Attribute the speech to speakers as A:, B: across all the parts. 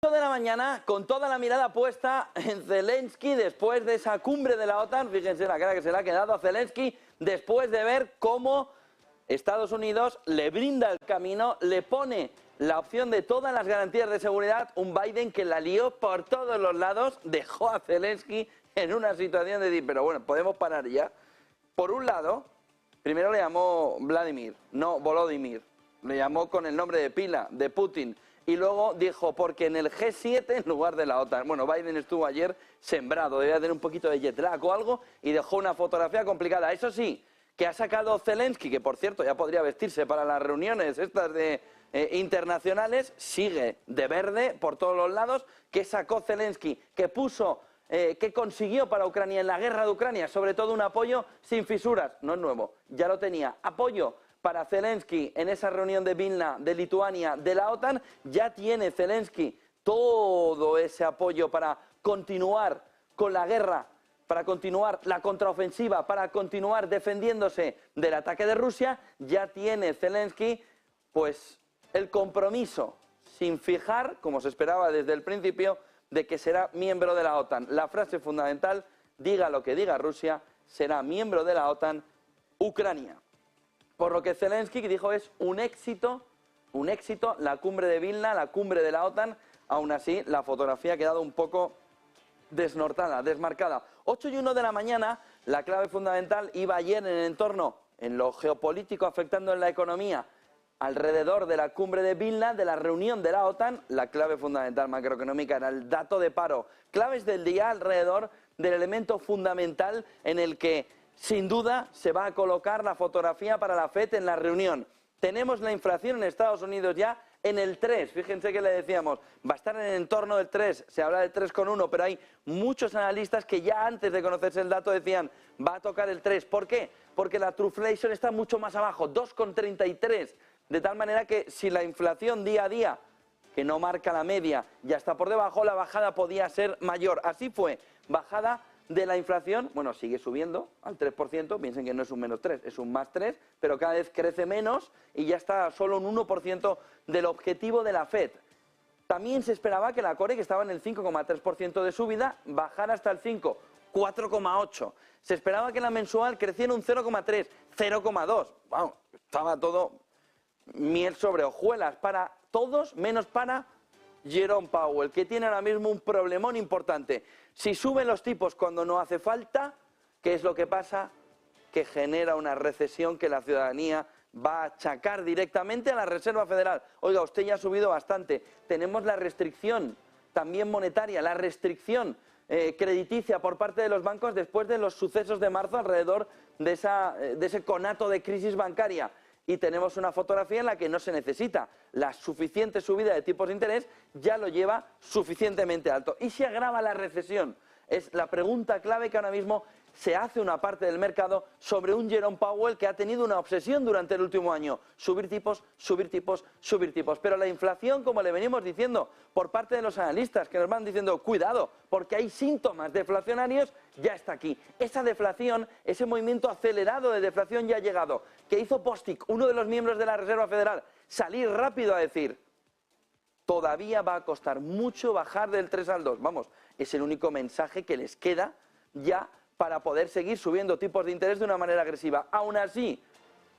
A: De la mañana, con toda la mirada puesta en Zelensky después de esa cumbre de la OTAN. Fíjense la cara que se le ha quedado a Zelensky después de ver cómo Estados Unidos le brinda el camino, le pone la opción de todas las garantías de seguridad. Un Biden que la lió por todos los lados, dejó a Zelensky en una situación de decir, pero bueno, podemos parar ya. Por un lado, primero le llamó Vladimir, no Volodymyr, le llamó con el nombre de pila, de Putin. Y luego dijo, porque en el G7 en lugar de la OTAN. Bueno, Biden estuvo ayer sembrado, debía tener un poquito de jet lag o algo, y dejó una fotografía complicada. Eso sí, que ha sacado Zelensky, que por cierto ya podría vestirse para las reuniones estas de internacionales, sigue de verde por todos los lados. Que sacó Zelensky, que puso, que consiguió para Ucrania en la guerra de Ucrania, sobre todo un apoyo sin fisuras. No es nuevo, ya lo tenía. Apoyo para Zelensky en esa reunión de Vilna, de Lituania, de la OTAN. Ya tiene Zelensky todo ese apoyo para continuar con la guerra, para continuar la contraofensiva, para continuar defendiéndose del ataque de Rusia. Ya tiene Zelensky pues el compromiso, sin fijar, como se esperaba desde el principio, de que será miembro de la OTAN. La frase fundamental, diga lo que diga Rusia, será miembro de la OTAN Ucrania. Por lo que Zelensky dijo es un éxito, la cumbre de Vilna, la cumbre de la OTAN. Aún así, la fotografía ha quedado un poco desnortada, desmarcada. 8:01 de la mañana, la clave fundamental iba ayer en el entorno, en lo geopolítico afectando en la economía, alrededor de la cumbre de Vilna, de la reunión de la OTAN. La clave fundamental macroeconómica era el dato de paro. Claves del día alrededor del elemento fundamental en el que sin duda se va a colocar la fotografía para la FED en la reunión. Tenemos la inflación en Estados Unidos ya en el 3. Fíjense que le decíamos, va a estar en el entorno del 3. Se habla del 3,1, pero hay muchos analistas que ya antes de conocerse el dato decían, va a tocar el 3. ¿Por qué? Porque la Truflation está mucho más abajo, 2,33. De tal manera que si la inflación día a día, que no marca la media, ya está por debajo, la bajada podía ser mayor. Así fue, bajada de la inflación. Bueno, sigue subiendo al 3%, piensen que no es un menos 3, es un más 3, pero cada vez crece menos y ya está solo un 1% del objetivo de la FED. También se esperaba que la Core, que estaba en el 5,3% de subida, bajara hasta el 5, 4,8. Se esperaba que la mensual creciera un 0,3, 0,2. Wow, estaba todo miel sobre hojuelas para todos, menos para Jerome Powell, que tiene ahora mismo un problemón importante. Si suben los tipos cuando no hace falta, ¿qué es lo que pasa? Que genera una recesión que la ciudadanía va a achacar directamente a la Reserva Federal. Oiga, usted ya ha subido bastante. Tenemos la restricción también monetaria, la restricción crediticia por parte de los bancos después de los sucesos de marzo alrededor de ese conato de crisis bancaria. Y tenemos una fotografía en la que no se necesita la suficiente subida de tipos de interés, ya lo lleva suficientemente alto. ¿Y si agrava la recesión? Es la pregunta clave que ahora mismo se hace una parte del mercado sobre un Jerome Powell que ha tenido una obsesión durante el último año. Subir tipos, subir tipos, subir tipos. Pero la inflación, como le venimos diciendo por parte de los analistas, que nos van diciendo, cuidado, porque hay síntomas deflacionarios, ya está aquí. Esa deflación, ese movimiento acelerado de deflación ya ha llegado. Que hizo Bostic, uno de los miembros de la Reserva Federal, salir rápido a decir, todavía va a costar mucho bajar del 3 al 2. Vamos, es el único mensaje que les queda ya para poder seguir subiendo tipos de interés de una manera agresiva. Aún así,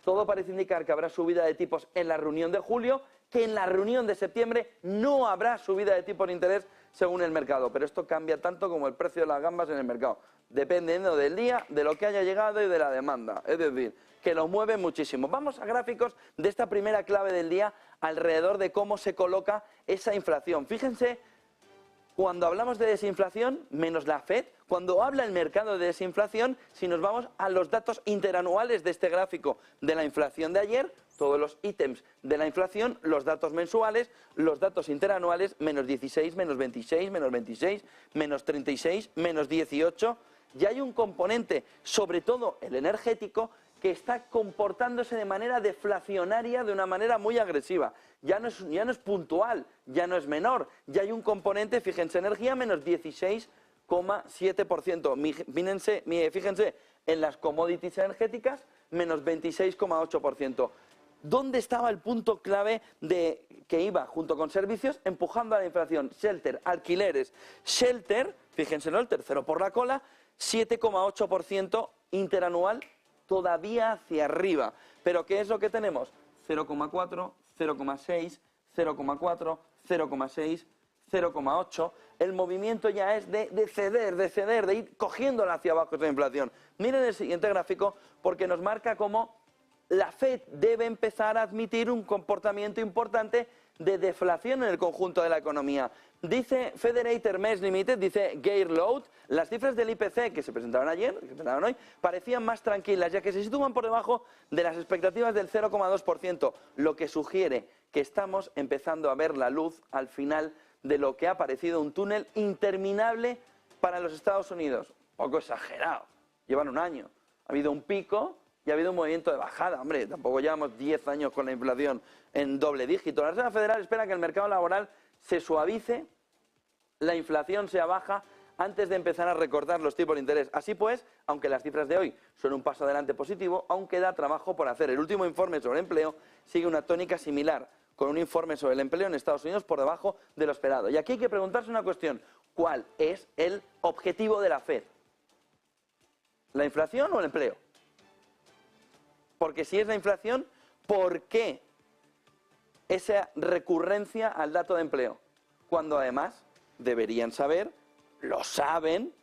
A: todo parece indicar que habrá subida de tipos en la reunión de julio, que en la reunión de septiembre no habrá subida de tipos de interés según el mercado. Pero esto cambia tanto como el precio de las gambas en el mercado, dependiendo del día, de lo que haya llegado y de la demanda. Es decir, que lo mueve muchísimo. Vamos a gráficos de esta primera clave del día alrededor de cómo se coloca esa inflación. Fíjense, cuando hablamos de desinflación, menos la FED, cuando habla el mercado de desinflación, si nos vamos a los datos interanuales de este gráfico de la inflación de ayer, todos los ítems de la inflación, los datos mensuales, los datos interanuales, menos 16, menos 26, menos 26, menos 36, menos 18. Ya hay un componente, sobre todo el energético, que está comportándose de manera deflacionaria, de una manera muy agresiva. Ya no es puntual, ya no es menor, ya hay un componente, fíjense, energía menos 16,7%. Fíjense en las commodities energéticas, menos 26,8%. ¿Dónde estaba el punto clave de que iba junto con servicios empujando a la inflación? Shelter, alquileres. Shelter, fíjenselo, el tercero por la cola, 7,8% interanual todavía hacia arriba. ¿Pero qué es lo que tenemos? 0,4, 0,6, 0,4, 0,6, 0,8. El movimiento ya es de ceder, de ir cogiéndola hacia abajo esa inflación. Miren el siguiente gráfico porque nos marca cómo la Fed debe empezar a admitir un comportamiento importante de deflación en el conjunto de la economía. Dice Federated Hermes Limited, dice Geir Load, las cifras del IPC que se presentaron ayer, que se presentaron hoy, parecían más tranquilas, ya que se sitúan por debajo de las expectativas del 0,2%, lo que sugiere que estamos empezando a ver la luz al final de lo que ha parecido un túnel interminable para los Estados Unidos. Poco exagerado, llevan un año, ha habido un pico y ha habido un movimiento de bajada. Hombre, tampoco llevamos 10 años con la inflación en doble dígito. La Reserva Federal espera que el mercado laboral se suavice, la inflación sea baja antes de empezar a recortar los tipos de interés. Así pues, aunque las cifras de hoy son un paso adelante positivo, aún queda trabajo por hacer. El último informe sobre empleo sigue una tónica similar, con un informe sobre el empleo en Estados Unidos por debajo de lo esperado. Y aquí hay que preguntarse una cuestión: ¿cuál es el objetivo de la Fed? ¿La inflación o el empleo? Porque si es la inflación, ¿por qué esa recurrencia al dato de empleo? Cuando además deberían saber, lo saben,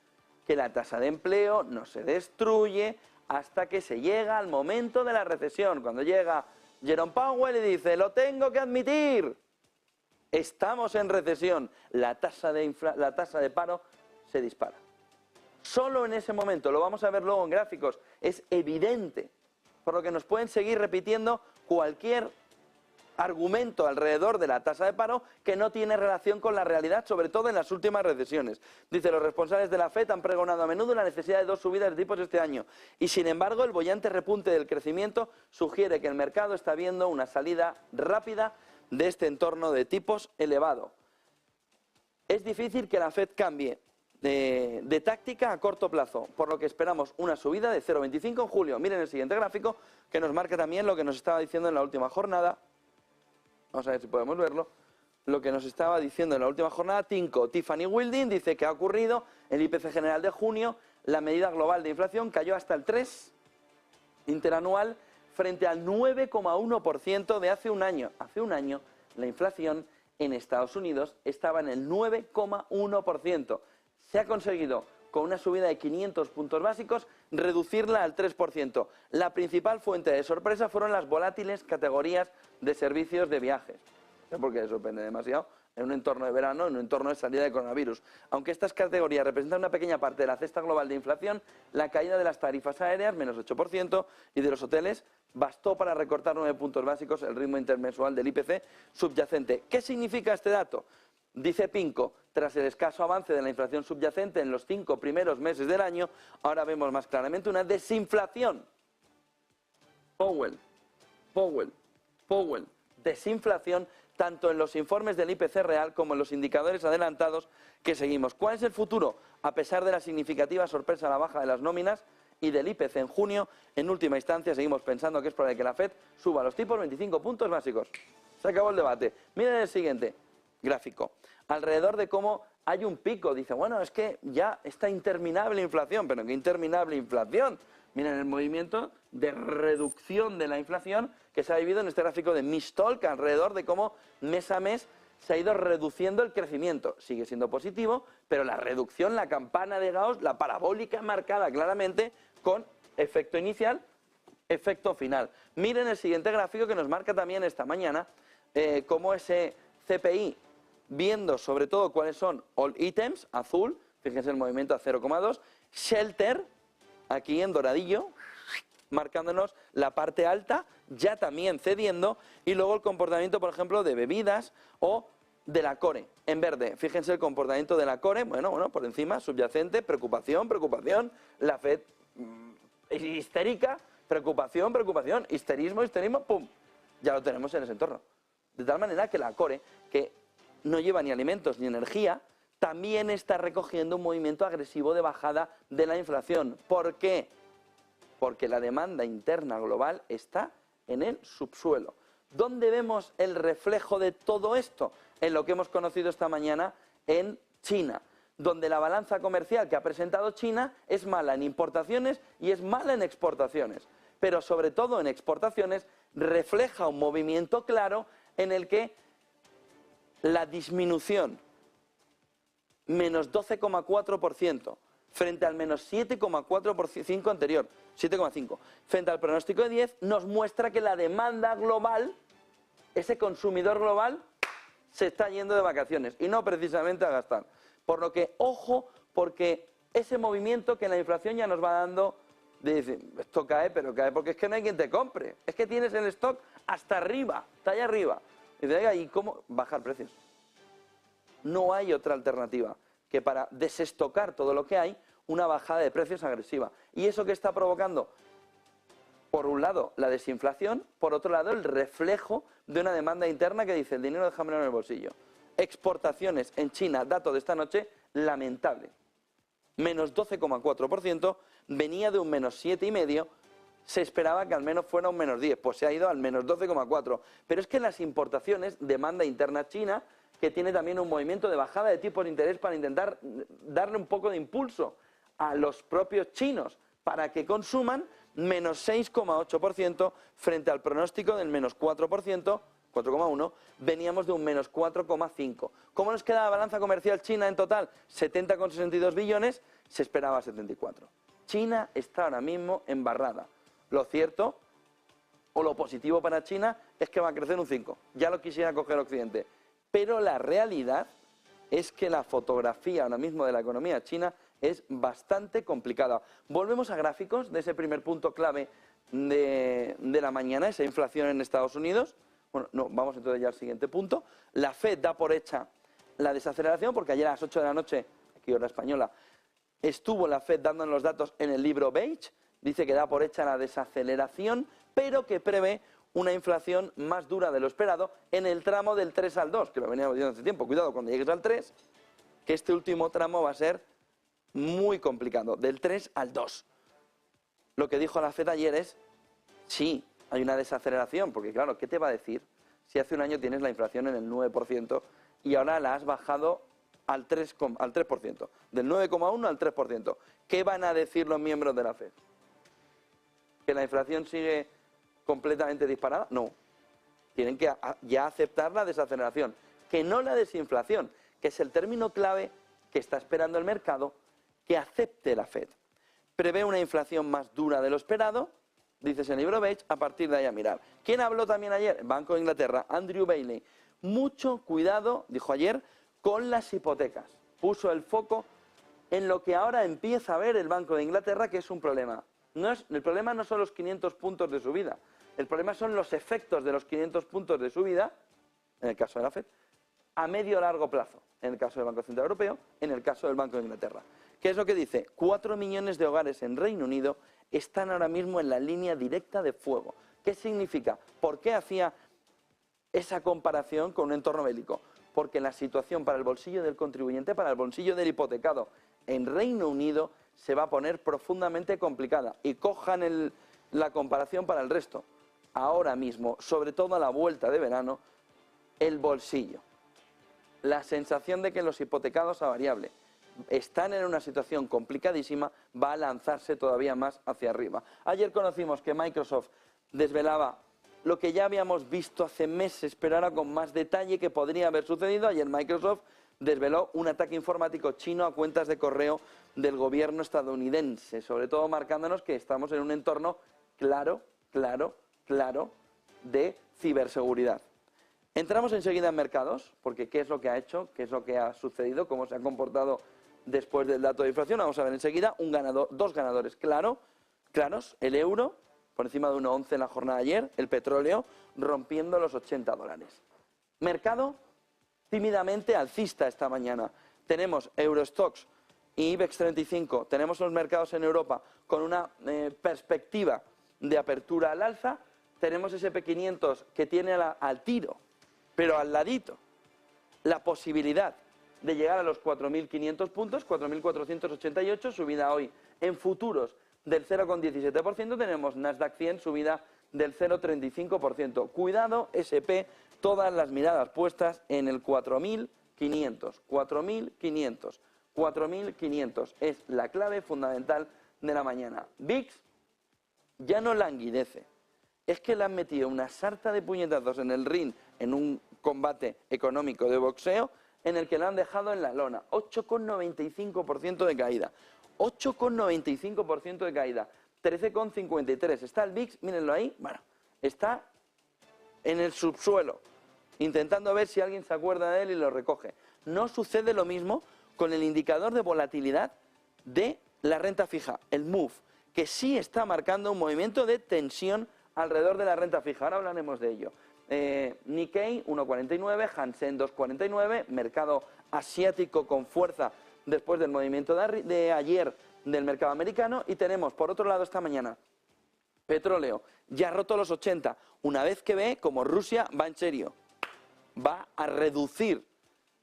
A: que la tasa de empleo no se destruye hasta que se llega al momento de la recesión. Cuando llega Jerome Powell y dice, lo tengo que admitir, estamos en recesión, la tasa de paro se dispara. Solo en ese momento, lo vamos a ver luego en gráficos, es evidente, por lo que nos pueden seguir repitiendo cualquier argumento alrededor de la tasa de paro que no tiene relación con la realidad, sobre todo en las últimas recesiones. Dice, los responsables de la FED han pregonado a menudo la necesidad de 2 subidas de tipos este año y, sin embargo, el boyante repunte del crecimiento sugiere que el mercado está viendo una salida rápida de este entorno de tipos elevado. Es difícil que la FED cambie de táctica a corto plazo, por lo que esperamos una subida de 0,25 en julio. Miren el siguiente gráfico que nos marca también lo que nos estaba diciendo en la última jornada. Vamos a ver si podemos verlo. Lo que nos estaba diciendo en la última jornada, Tiffany Wilding dice que ha ocurrido el IPC general de junio, la medida global de inflación cayó hasta el 3 interanual frente al 9,1% de hace un año. Hace un año la inflación en Estados Unidos estaba en el 9,1%. Se ha conseguido, con una subida de 500 puntos básicos, reducirla al 3%. La principal fuente de sorpresa fueron las volátiles categorías de servicios de viajes. No porque sorprende demasiado en un entorno de verano, en un entorno de salida de coronavirus. Aunque estas categorías representan una pequeña parte de la cesta global de inflación, la caída de las tarifas aéreas, menos 8%, y de los hoteles, bastó para recortar 9 puntos básicos el ritmo intermensual del IPC subyacente. ¿Qué significa este dato? Dice Pinko, tras el escaso avance de la inflación subyacente en los 5 primeros meses del año, ahora vemos más claramente una desinflación. Powell, desinflación tanto en los informes del IPC real como en los indicadores adelantados que seguimos. ¿Cuál es el futuro? A pesar de la significativa sorpresa a la baja de las nóminas y del IPC en junio, en última instancia seguimos pensando que es probable que la FED suba los tipos 25 puntos básicos. Se acabó el debate. Miren el siguiente gráfico. Alrededor de cómo hay un pico. Dice, bueno, es que ya está interminable inflación. ¿Pero qué interminable inflación? Miren el movimiento de reducción de la inflación que se ha vivido en este gráfico de Mistol, que alrededor de cómo mes a mes se ha ido reduciendo el crecimiento. Sigue siendo positivo, pero la reducción, la campana de Gauss, la parabólica marcada claramente con efecto inicial, efecto final. Miren el siguiente gráfico que nos marca también esta mañana cómo ese CPI, viendo sobre todo cuáles son all items, azul, fíjense el movimiento a 0,2, shelter, aquí en doradillo, marcándonos la parte alta, ya también cediendo, y luego el comportamiento, por ejemplo, de bebidas o de la core, en verde. Fíjense el comportamiento de la core, bueno, por encima, subyacente, preocupación, la FED histérica, preocupación, histerismo, pum, ya lo tenemos en ese entorno. De tal manera que la core, que no lleva ni alimentos ni energía, también está recogiendo un movimiento agresivo de bajada de la inflación. ¿Por qué? Porque la demanda interna global está en el subsuelo. ¿Dónde vemos el reflejo de todo esto? En lo que hemos conocido esta mañana en China, donde la balanza comercial que ha presentado China es mala en importaciones y es mala en exportaciones. Pero sobre todo en exportaciones refleja un movimiento claro en el que la disminución, menos 12,4%, frente al menos 7,4% anterior, 7,5%, frente al pronóstico de 10, nos muestra que la demanda global, ese consumidor global, se está yendo de vacaciones y no precisamente a gastar. Por lo que, ojo, porque ese movimiento que la inflación ya nos va dando, de decir, esto cae, pero cae porque es que no hay quien te compre. Es que tienes el stock hasta arriba, está allá arriba. Y dice, oiga, ¿y cómo? Bajar precios. No hay otra alternativa que para desestocar todo lo que hay, una bajada de precios agresiva. ¿Y eso qué está provocando? Por un lado, la desinflación, por otro lado, el reflejo de una demanda interna que dice, el dinero déjamelo en el bolsillo. Exportaciones en China, dato de esta noche, lamentable. Menos 12,4%, venía de un menos 7,5%, se esperaba que al menos fuera un menos 10%, pues se ha ido al menos 12,4%. Pero es que las importaciones, demanda interna china, que tiene también un movimiento de bajada de tipos de interés para intentar darle un poco de impulso a los propios chinos para que consuman, menos 6,8% frente al pronóstico del menos 4%, 4,1%, veníamos de un menos 4,5%. ¿Cómo nos queda la balanza comercial china en total? 70,62 billones, se esperaba 74. China está ahora mismo embarrada. Lo cierto, o lo positivo para China, es que va a crecer un 5%. Ya lo quisiera coger Occidente. Pero la realidad es que la fotografía ahora mismo de la economía china es bastante complicada. Volvemos a gráficos de ese primer punto clave de la mañana, esa inflación en Estados Unidos. Bueno, no, vamos entonces ya al siguiente punto. La FED da por hecha la desaceleración, porque ayer a las 8 de la noche, aquí hora española, estuvo la FED dando los datos en el libro Beige. Dice que da por hecha la desaceleración, pero que prevé una inflación más dura de lo esperado en el tramo del 3 al 2, que lo veníamos diciendo hace tiempo. Cuidado cuando llegues al 3, que este último tramo va a ser muy complicado, del 3 al 2. Lo que dijo la FED ayer es, sí, hay una desaceleración, porque claro, ¿qué te va a decir si hace un año tienes la inflación en el 9% y ahora la has bajado al 3%, del 9,1 al 3%? ¿Qué van a decir los miembros de la FED? ¿Que la inflación sigue completamente disparada? No. Tienen que ya aceptar la desaceleración, que no la desinflación, que es el término clave que está esperando el mercado, que acepte la FED. Prevé una inflación más dura de lo esperado, dice ese libro Beige, a partir de ahí a mirar. ¿Quién habló también ayer? Banco de Inglaterra, Andrew Bailey. Mucho cuidado, dijo ayer, con las hipotecas. Puso el foco en lo que ahora empieza a ver el Banco de Inglaterra, que es un problema. El problema no son los 500 puntos de subida, el problema son los efectos de los 500 puntos de subida, en el caso de la FED, a medio o largo plazo, en el caso del Banco Central Europeo, en el caso del Banco de Inglaterra. ¿Qué es lo que dice? 4 millones de hogares en Reino Unido están ahora mismo en la línea directa de fuego. ¿Qué significa? ¿Por qué hacía esa comparación con un entorno bélico? Porque la situación para el bolsillo del contribuyente, para el bolsillo del hipotecado en Reino Unido, se va a poner profundamente complicada. Y cojan la comparación para el resto. Ahora mismo, sobre todo a la vuelta de verano, el bolsillo. La sensación de que los hipotecados a variable están en una situación complicadísima va a lanzarse todavía más hacia arriba. Ayer conocimos que Microsoft desvelaba lo que ya habíamos visto hace meses, pero ahora con más detalle que podría haber sucedido. Ayer Microsoft desveló un ataque informático chino a cuentas de correo del gobierno estadounidense, sobre todo marcándonos que estamos en un entorno claro de ciberseguridad. Entramos enseguida en mercados, porque ¿qué es lo que ha hecho? ¿Qué es lo que ha sucedido? ¿Cómo se ha comportado después del dato de inflación? Vamos a ver enseguida dos ganadores claros. El euro, por encima de 1,11 en la jornada de ayer, el petróleo rompiendo los $80. Mercado tímidamente alcista esta mañana. Tenemos Eurostoxx y IBEX 35, tenemos los mercados en Europa con una perspectiva de apertura al alza, tenemos S&P 500 que tiene al tiro, pero al ladito, la posibilidad de llegar a los 4.500 puntos, 4.488, subida hoy en futuros del 0,17%, tenemos Nasdaq 100 subida del 0,35%. Cuidado, SP, todas las miradas puestas en el 4.500. 4.500. 4.500 es la clave fundamental de la mañana. VIX ya no languidece. Es que le han metido una sarta de puñetazos en el ring en un combate económico de boxeo en el que lo han dejado en la lona. 8,95% de caída. 8,95% de caída. 13,53. Está el VIX, mírenlo ahí, bueno, está en el subsuelo, intentando ver si alguien se acuerda de él y lo recoge. No sucede lo mismo con el indicador de volatilidad de la renta fija, el MOVE, que sí está marcando un movimiento de tensión alrededor de la renta fija. Ahora hablaremos de ello. Nikkei 1,49, Hansen 2,49, mercado asiático con fuerza después del movimiento de ayer del mercado americano. Y tenemos, por otro lado, esta mañana, petróleo, ya ha roto los 80, una vez que ve como Rusia va en serio, va a reducir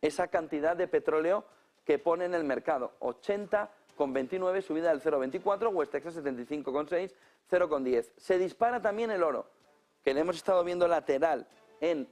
A: esa cantidad de petróleo que pone en el mercado. 80,29, subida del 0,24, West Texas 75,6, 0,10. Se dispara también el oro, que le hemos estado viendo lateral en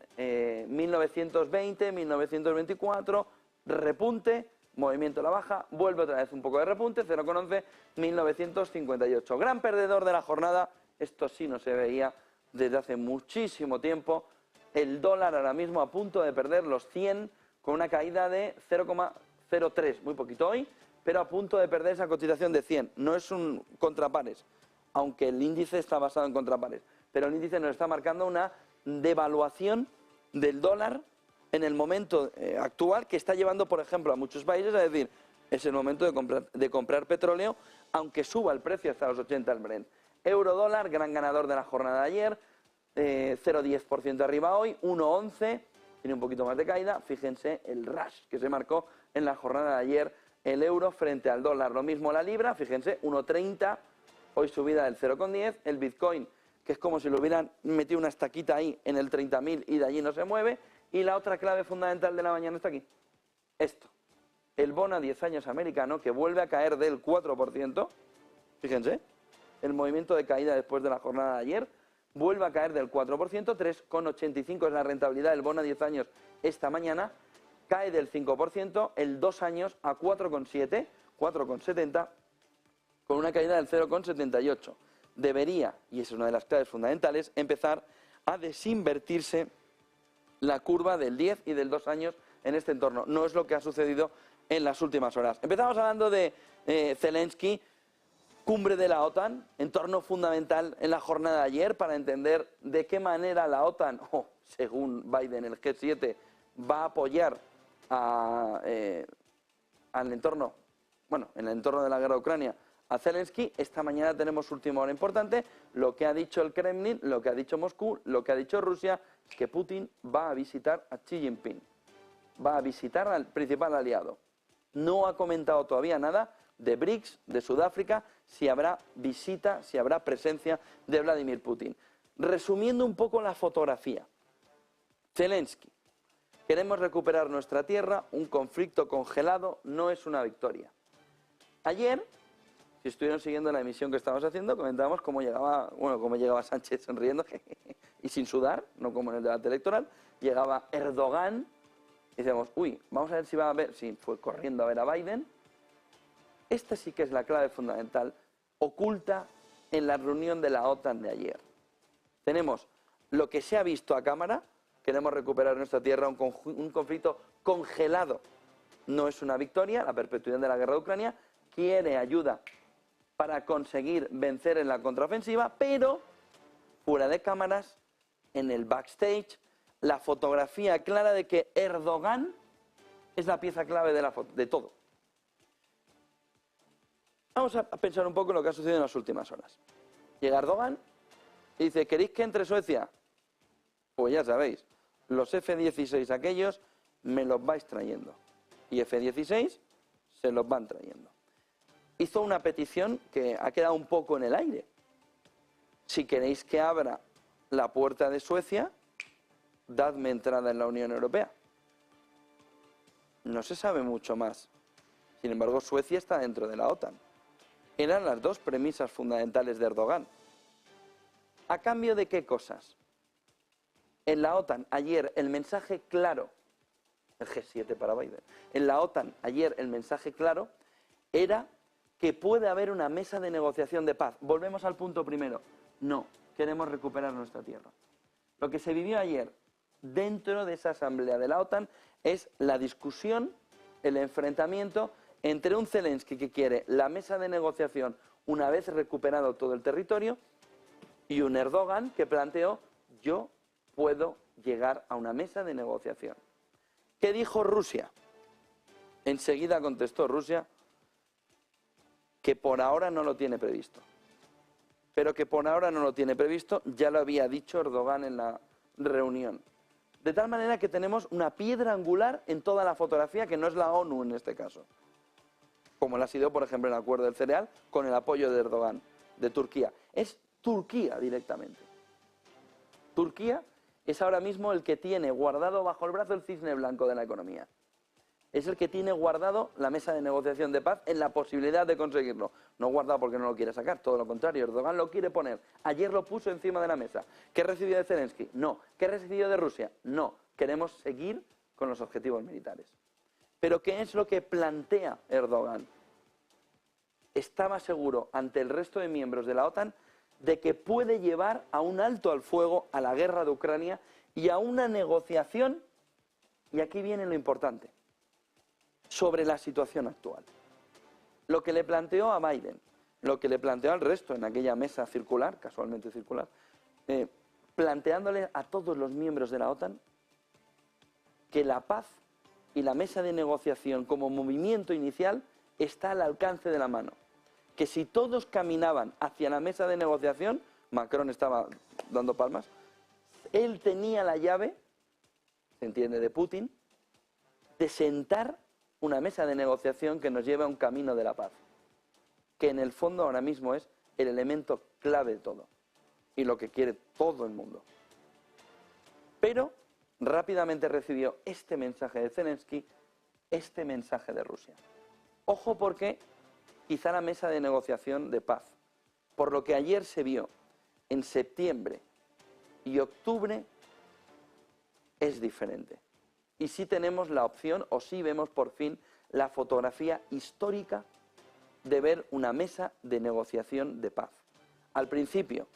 A: 1920, 1924, repunte, movimiento a la baja, vuelve otra vez un poco de repunte, 0,11, 1958. Gran perdedor de la jornada, esto sí no se veía desde hace muchísimo tiempo. El dólar ahora mismo a punto de perder los 100 con una caída de 0,03, muy poquito hoy, pero a punto de perder esa cotización de 100. No es un contrapares, aunque el índice está basado en contrapares, pero el índice nos está marcando una devaluación del dólar en el momento actual que está llevando, por ejemplo, a muchos países a decir, es el momento de comprar petróleo, aunque suba el precio hasta los 80 el Brent. Euro-dólar, gran ganador de la jornada de ayer, 0,10% arriba hoy, 1,11, tiene un poquito más de caída. Fíjense el rush que se marcó en la jornada de ayer, el euro frente al dólar. Lo mismo la libra, fíjense, 1,30, hoy subida del 0,10. El Bitcoin, que es como si lo hubieran metido una estaquita ahí en el 30.000 y de allí no se mueve. Y la otra clave fundamental de la mañana está aquí. Esto, el bono a 10 años americano, que vuelve a caer del 4%. Fíjense, el movimiento de caída después de la jornada de ayer vuelve a caer del 4%, 3,85 es la rentabilidad del bono a 10 años esta mañana, cae del 5%, el 2 años a 4,7, 4,70, con una caída del 0,78. Debería, y es una de las claves fundamentales, empezar a desinvertirse la curva del 10 y del 2 años en este entorno. No es lo que ha sucedido en las últimas horas. Empezamos hablando de Zelensky, cumbre de la OTAN, entorno fundamental en la jornada de ayer para entender de qué manera la OTAN, según Biden, el G7, va a apoyar al entorno, bueno, en el entorno de la guerra de Ucrania, a Zelensky. Esta mañana tenemos última hora importante, lo que ha dicho el Kremlin, lo que ha dicho Moscú, lo que ha dicho Rusia, que Putin va a visitar a Xi Jinping, va a visitar al principal aliado. No ha comentado todavía nada de BRICS, de Sudáfrica, si habrá visita, si habrá presencia de Vladimir Putin. Resumiendo un poco la fotografía, Zelensky, queremos recuperar nuestra tierra, un conflicto congelado no es una victoria. Ayer, si estuvieron siguiendo la emisión que estábamos haciendo, comentábamos cómo llegaba Sánchez sonriendo y sin sudar, no como en el debate electoral, llegaba Erdogan y decíamos, uy, vamos a ver si va a ver, si fue corriendo a ver a Biden. Esta sí que es la clave fundamental, oculta en la reunión de la OTAN de ayer. Tenemos lo que se ha visto a cámara, queremos recuperar nuestra tierra, un conflicto congelado. No es una victoria, la perpetuidad de la guerra de Ucrania, quiere ayuda para conseguir vencer en la contraofensiva, pero fuera de cámaras, en el backstage, la fotografía clara de que Erdogan es la pieza clave de todo. Vamos a pensar un poco en lo que ha sucedido en las últimas horas. Llega Erdogan y dice, ¿queréis que entre Suecia? Pues ya sabéis, los F-16 aquellos me los vais trayendo. Y F-16 se los van trayendo. Hizo una petición que ha quedado un poco en el aire. Si queréis que abra la puerta de Suecia, dadme entrada en la Unión Europea. No se sabe mucho más. Sin embargo, Suecia está dentro de la OTAN. Eran las dos premisas fundamentales de Erdogan. ¿A cambio de qué cosas? En la OTAN ayer el mensaje claro, el G7 para Biden, en la OTAN ayer el mensaje claro era que puede haber una mesa de negociación de paz. Volvemos al punto primero. No, queremos recuperar nuestra tierra. Lo que se vivió ayer dentro de esa asamblea de la OTAN es la discusión, el enfrentamiento entre un Zelensky que quiere la mesa de negociación una vez recuperado todo el territorio y un Erdogan que planteó: yo puedo llegar a una mesa de negociación. ¿Qué dijo Rusia? Enseguida contestó Rusia que por ahora no lo tiene previsto. Pero que por ahora no lo tiene previsto, ya lo había dicho Erdogan en la reunión. De tal manera que tenemos una piedra angular en toda la fotografía, que no es la ONU en este caso, como lo ha sido, por ejemplo, el acuerdo del cereal, con el apoyo de Erdogan, de Turquía. Es Turquía directamente. Turquía es ahora mismo el que tiene guardado bajo el brazo el cisne blanco de la economía. Es el que tiene guardado la mesa de negociación de paz en la posibilidad de conseguirlo. No guardado porque no lo quiere sacar, todo lo contrario, Erdogan lo quiere poner. Ayer lo puso encima de la mesa. ¿Qué recibió de Zelensky? No. ¿Qué recibió de Rusia? No. Queremos seguir con los objetivos militares. Pero ¿qué es lo que plantea Erdogan? Estaba seguro ante el resto de miembros de la OTAN de que puede llevar a un alto al fuego a la guerra de Ucrania y a una negociación, y aquí viene lo importante, sobre la situación actual. Lo que le planteó a Biden, lo que le planteó al resto en aquella mesa circular, casualmente circular, planteándole a todos los miembros de la OTAN que la paz y la mesa de negociación como movimiento inicial está al alcance de la mano. Que si todos caminaban hacia la mesa de negociación, Macron estaba dando palmas, él tenía la llave, se entiende, de Putin, de sentar una mesa de negociación que nos lleve a un camino de la paz, que en el fondo ahora mismo es el elemento clave de todo y lo que quiere todo el mundo. Pero rápidamente recibió este mensaje de Zelensky, este mensaje de Rusia. Ojo, porque quizá la mesa de negociación de paz, por lo que ayer se vio en septiembre y octubre, es diferente. Y sí tenemos la opción, o sí vemos por fin la fotografía histórica de ver una mesa de negociación de paz. Al principio,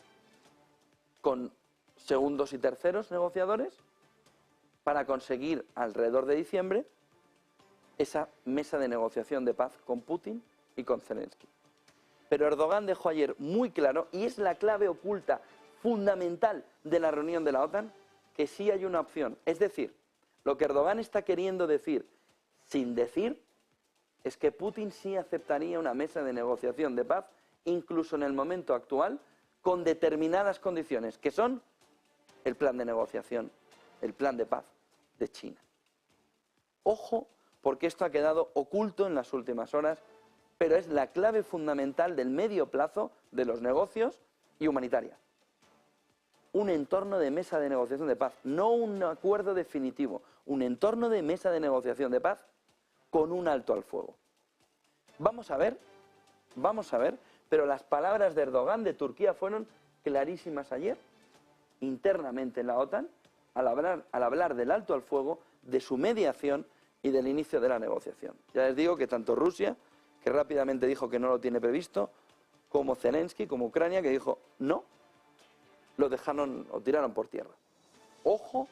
A: con segundos y terceros negociadores, para conseguir alrededor de diciembre esa mesa de negociación de paz con Putin y con Zelensky. Pero Erdogan dejó ayer muy claro, y es la clave oculta fundamental de la reunión de la OTAN, que sí hay una opción. Es decir, lo que Erdogan está queriendo decir, sin decir, es que Putin sí aceptaría una mesa de negociación de paz, incluso en el momento actual, con determinadas condiciones, que son el plan de negociación, el plan de paz de China. Ojo, porque esto ha quedado oculto en las últimas horas, pero es la clave fundamental del medio plazo de los negocios y humanitaria. Un entorno de mesa de negociación de paz, no un acuerdo definitivo, un entorno de mesa de negociación de paz con un alto al fuego. Vamos a ver, pero las palabras de Erdogan de Turquía fueron clarísimas ayer, internamente en la OTAN, al hablar del alto al fuego, de su mediación y del inicio de la negociación. Ya les digo que tanto Rusia, que rápidamente dijo que no lo tiene previsto, como Zelensky, como Ucrania, que dijo no, lo dejaron o tiraron por tierra. Ojo,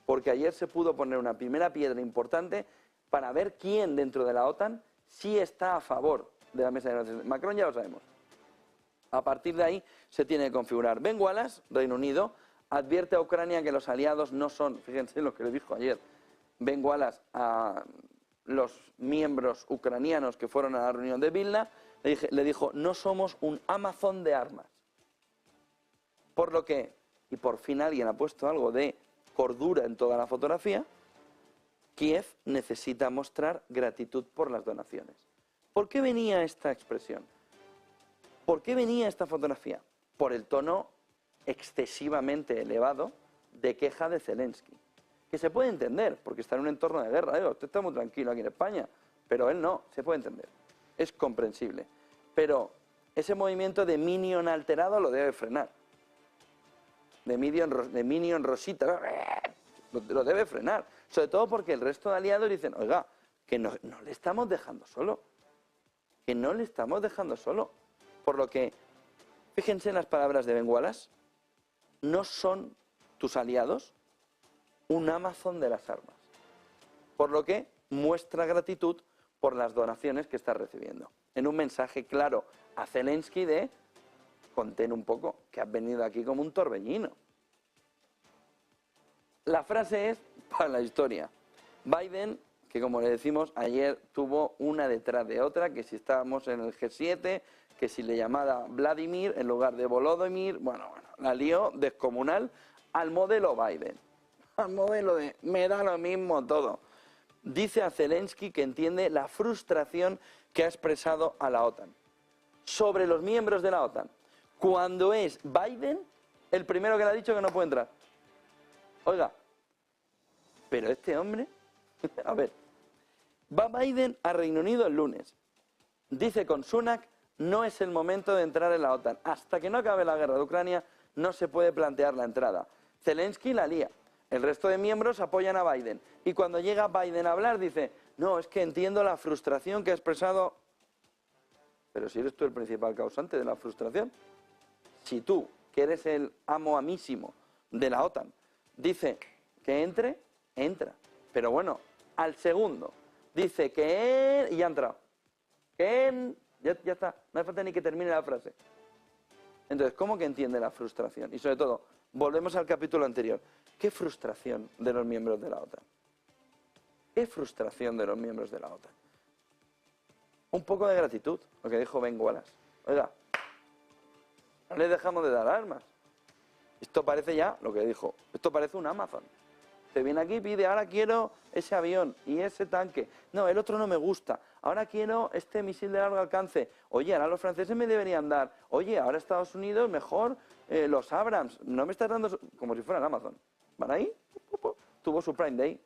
A: porque ayer se pudo poner una primera piedra importante para ver quién dentro de la OTAN sí está a favor de la mesa de negociación. Macron ya lo sabemos. A partir de ahí se tiene que configurar. Ben Wallace, Reino Unido, advierte a Ucrania que los aliados no son, fíjense lo que le dijo ayer Ben Wallace a los miembros ucranianos que fueron a la reunión de Vilna, le dijo, no somos un Amazon de armas. Por lo que, y por fin alguien ha puesto algo de cordura en toda la fotografía, Kiev necesita mostrar gratitud por las donaciones. ¿Por qué venía esta expresión? ¿Por qué venía esta fotografía? Por el tono excesivamente elevado de queja de Zelensky, que se puede entender, porque está en un entorno de guerra. Usted está muy tranquilo aquí en España, pero él no, se puede entender. Es comprensible. Pero ese movimiento de minion alterado lo debe frenar. de Minion Rosita, lo debe frenar. Sobre todo porque el resto de aliados dicen, oiga, que no le estamos dejando solo. Que no le estamos dejando solo. Por lo que, fíjense en las palabras de Ben Wallace, no son tus aliados un Amazon de las armas. Por lo que muestra gratitud por las donaciones que está recibiendo. En un mensaje claro a Zelensky de, contén un poco, que has venido aquí como un torbellino. La frase es para la historia. Biden, que como le decimos, ayer tuvo una detrás de otra, que si estábamos en el G7, que si le llamaba Vladimir en lugar de Volodymyr, bueno, la lió descomunal al modelo Biden. Al modelo de, me da lo mismo todo. Dice a Zelensky que entiende la frustración que ha expresado a la OTAN sobre los miembros de la OTAN, cuando es Biden el primero que le ha dicho que no puede entrar. Oiga, pero este hombre, a ver, va Biden a Reino Unido el lunes. Dice con Sunak, no es el momento de entrar en la OTAN. Hasta que no acabe la guerra de Ucrania, no se puede plantear la entrada. Zelensky la lía. El resto de miembros apoyan a Biden. Y cuando llega Biden a hablar, dice, no, es que entiendo la frustración que ha expresado. Pero si eres tú el principal causante de la frustración. Si tú, que eres el amo amísimo de la OTAN, dice que entre, entra. Pero bueno, al segundo, dice que y ya ha entrado. Ya está, no hace falta ni que termine la frase. Entonces, ¿cómo que entiende la frustración? Y sobre todo, volvemos al capítulo anterior. ¿Qué frustración de los miembros de la OTAN? ¿Qué frustración de los miembros de la OTAN? Un poco de gratitud, lo que dijo Ben Wallace. Oiga, no les dejamos de dar armas. Esto parece ya, lo que dijo, esto parece un Amazon. Te viene aquí y pide, ahora quiero ese avión y ese tanque. No, el otro no me gusta. Ahora quiero este misil de largo alcance. Oye, ahora los franceses me deberían dar. Oye, ahora Estados Unidos, mejor los Abrams. No me estás dando como si fueran Amazon. ¿Van ahí? Tuvo su Prime Day.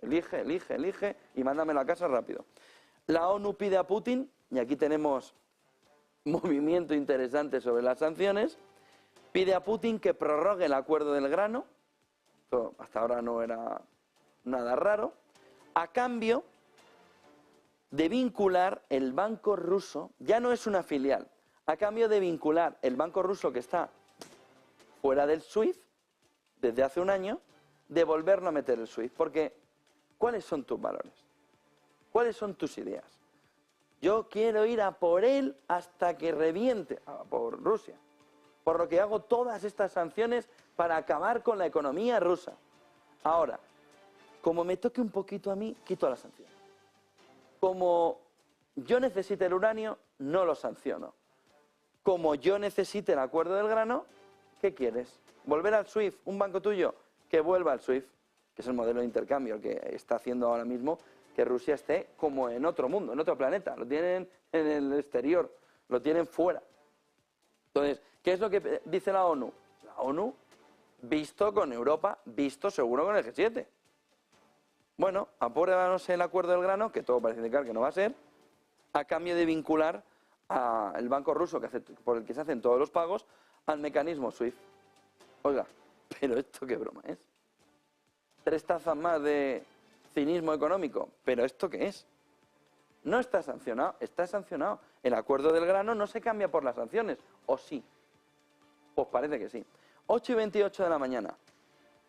A: Elige y mándamelo a casa rápido. La ONU pide a Putin, y aquí tenemos movimiento interesante sobre las sanciones, pide a Putin que prorrogue el acuerdo del grano. Esto hasta ahora no era nada raro, a cambio de vincular el banco ruso, ya no es una filial, a cambio de vincular el banco ruso que está fuera del SWIFT desde hace un año, de volverlo a meter el SWIFT. Porque, ¿cuáles son tus valores? ¿Cuáles son tus ideas? Yo quiero ir a por él hasta que reviente, por Rusia. Por lo que hago todas estas sanciones para acabar con la economía rusa. Ahora, como me toque un poquito a mí, quito las sanciones. Como yo necesite el uranio, no lo sanciono. Como yo necesite el acuerdo del grano, ¿qué quieres? ¿Volver al SWIFT? ¿Un banco tuyo? Que vuelva al SWIFT, que es el modelo de intercambio que está haciendo ahora mismo que Rusia esté como en otro mundo, en otro planeta. Lo tienen en el exterior, lo tienen fuera. Entonces, ¿qué es lo que dice la ONU? La ONU, visto con Europa, visto seguro con el G7. Bueno, apruébanos el acuerdo del grano, que todo parece indicar que no va a ser, a cambio de vincular al banco ruso por el que se hacen todos los pagos al mecanismo SWIFT. Oiga, pero esto qué broma es. 3 tazas más de cinismo económico. ¿Pero esto qué es? No está sancionado, está sancionado. El acuerdo del grano no se cambia por las sanciones, ¿o sí? Pues parece que sí. 8:28 de la mañana.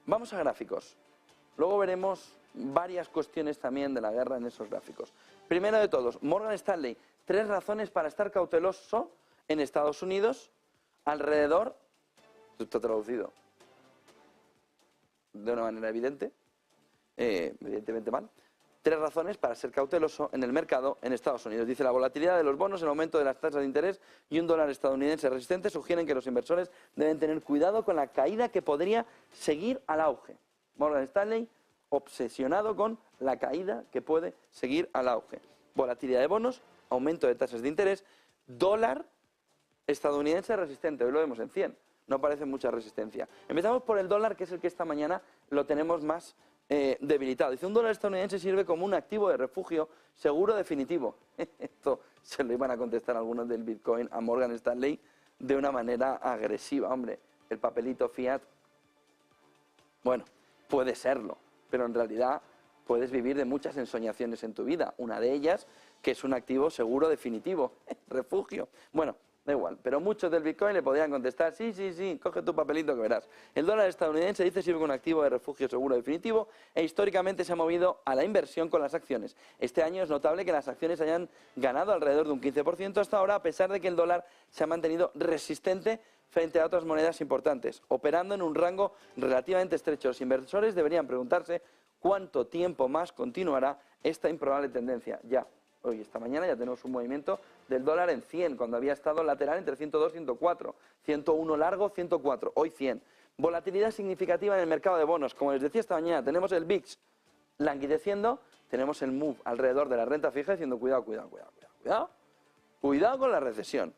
A: Vamos a gráficos. Luego veremos varias cuestiones también de la guerra en esos gráficos. Primero de todos, Morgan Stanley, 3 razones para estar cauteloso en Estados Unidos alrededor, esto está traducido de una manera evidente, evidentemente mal, 3 razones para ser cauteloso en el mercado en Estados Unidos. Dice, la volatilidad de los bonos, el aumento de las tasas de interés y un dólar estadounidense resistente sugieren que los inversores deben tener cuidado con la caída que podría seguir al auge. Morgan Stanley, obsesionado con la caída que puede seguir al auge. Volatilidad de bonos, aumento de tasas de interés, dólar estadounidense resistente. Hoy lo vemos en 100. No parece mucha resistencia. Empezamos por el dólar, que es el que esta mañana lo tenemos más debilitado. Dice, un dólar estadounidense sirve como un activo de refugio seguro definitivo. Esto se lo iban a contestar algunos del Bitcoin a Morgan Stanley de una manera agresiva. Hombre, el papelito fiat, bueno, puede serlo, pero en realidad puedes vivir de muchas ensoñaciones en tu vida. Una de ellas, que es un activo seguro definitivo, refugio. Bueno, da igual, pero muchos del Bitcoin le podrían contestar, sí, coge tu papelito que verás. El dólar estadounidense dice sirve como un activo de refugio seguro definitivo e históricamente se ha movido a la inversión con las acciones. Este año es notable que las acciones hayan ganado alrededor de un 15% hasta ahora, a pesar de que el dólar se ha mantenido resistente frente a otras monedas importantes, operando en un rango relativamente estrecho. Los inversores deberían preguntarse cuánto tiempo más continuará esta improbable tendencia. Ya, hoy, esta mañana, ya tenemos un movimiento del dólar en 100, cuando había estado lateral entre 102 y 104, 101 largo, 104, hoy 100. Volatilidad significativa en el mercado de bonos. Como les decía esta mañana, tenemos el VIX languideciendo, tenemos el MOVE alrededor de la renta fija diciendo cuidado con la recesión.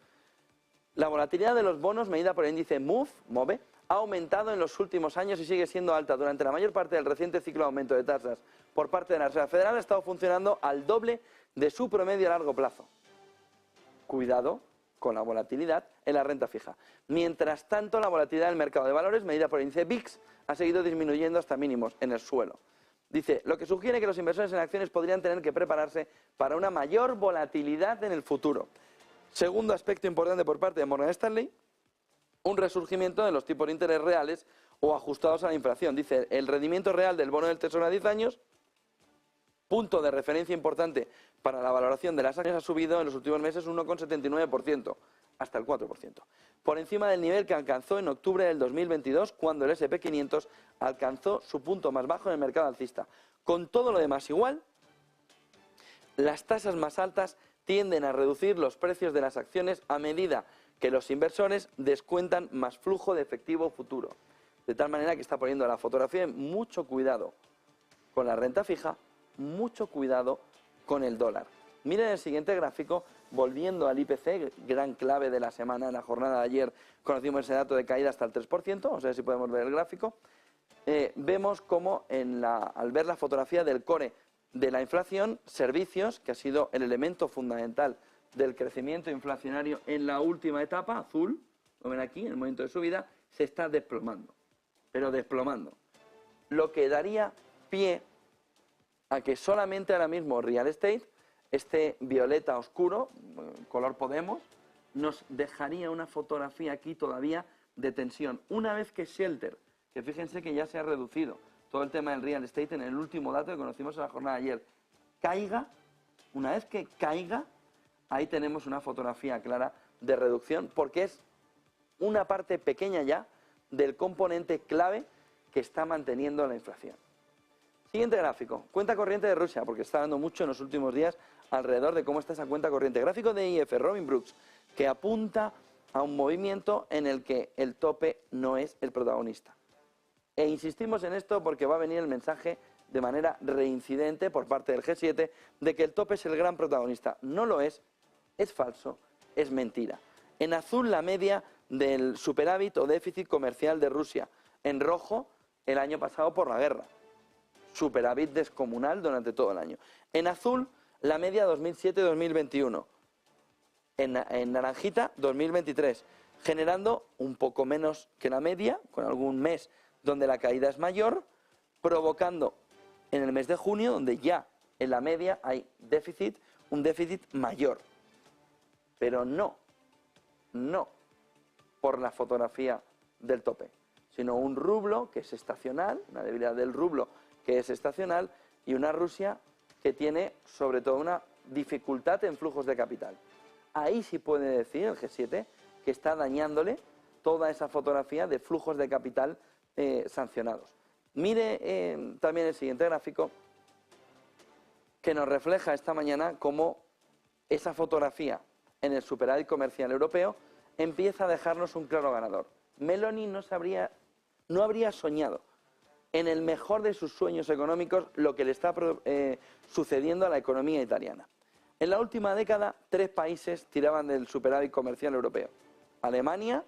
A: La volatilidad de los bonos medida por el índice MOVE ha aumentado en los últimos años y sigue siendo alta. Durante la mayor parte del reciente ciclo de aumento de tasas por parte de la Reserva Federal ha estado funcionando al doble de su promedio a largo plazo. Cuidado con la volatilidad en la renta fija. Mientras tanto, la volatilidad del mercado de valores, medida por el índice VIX, ha seguido disminuyendo hasta mínimos en el suelo. Dice, lo que sugiere que los inversores en acciones podrían tener que prepararse para una mayor volatilidad en el futuro. Segundo aspecto importante por parte de Morgan Stanley, un resurgimiento de los tipos de interés reales o ajustados a la inflación. Dice, el rendimiento real del bono del Tesoro a 10 años, punto de referencia importante para la valoración de las acciones, ha subido en los últimos meses un 1,79%, hasta el 4%. Por encima del nivel que alcanzó en octubre del 2022, cuando el S&P 500 alcanzó su punto más bajo en el mercado alcista. Con todo lo demás igual, las tasas más altas tienden a reducir los precios de las acciones a medida que los inversores descuentan más flujo de efectivo futuro. De tal manera que está poniendo la fotografía en mucho cuidado con la renta fija, mucho cuidado con el dólar. Miren el siguiente gráfico, volviendo al IPC, gran clave de la semana. En la jornada de ayer conocimos ese dato de caída hasta el 3%, vamos a ver si podemos ver el gráfico. Vemos cómo al ver la fotografía del core de la inflación, servicios, que ha sido el elemento fundamental del crecimiento inflacionario en la última etapa, azul, lo ven aquí, en el momento de subida, se está desplomando, pero desplomando. Lo que daría pie a que solamente ahora mismo real estate, este violeta oscuro, color Podemos, nos dejaría una fotografía aquí todavía de tensión. Una vez que Shelter, que fíjense que ya se ha reducido todo el tema del real estate en el último dato que conocimos en la jornada de ayer, caiga, una vez que caiga, ahí tenemos una fotografía clara de reducción, porque es una parte pequeña ya del componente clave que está manteniendo la inflación. Siguiente gráfico, cuenta corriente de Rusia, porque está dando mucho en los últimos días alrededor de cómo está esa cuenta corriente. Gráfico de IF, Robin Brooks, que apunta a un movimiento en el que el tope no es el protagonista. E insistimos en esto porque va a venir el mensaje de manera reincidente por parte del G7 de que el tope es el gran protagonista. No lo es falso, es mentira. En azul la media del superávit o déficit comercial de Rusia. En rojo el año pasado por la guerra. Superávit descomunal durante todo el año. En azul la media 2007-2021. En naranjita 2023. Generando un poco menos que la media, con algún mes donde la caída es mayor, provocando en el mes de junio, donde ya en la media hay déficit, un déficit mayor. Pero no por la fotografía del tope, sino un rublo que es estacional, una debilidad del rublo que es estacional, y una Rusia que tiene sobre todo una dificultad en flujos de capital. Ahí sí puede decir el G7 que está dañándole toda esa fotografía de flujos de capital sancionados. Mire también el siguiente gráfico, que nos refleja esta mañana cómo esa fotografía en el superávit comercial europeo empieza a dejarnos un claro ganador. Meloni no habría soñado en el mejor de sus sueños económicos lo que le está sucediendo a la economía italiana. En la última década, 3 países tiraban del superávit comercial europeo. Alemania,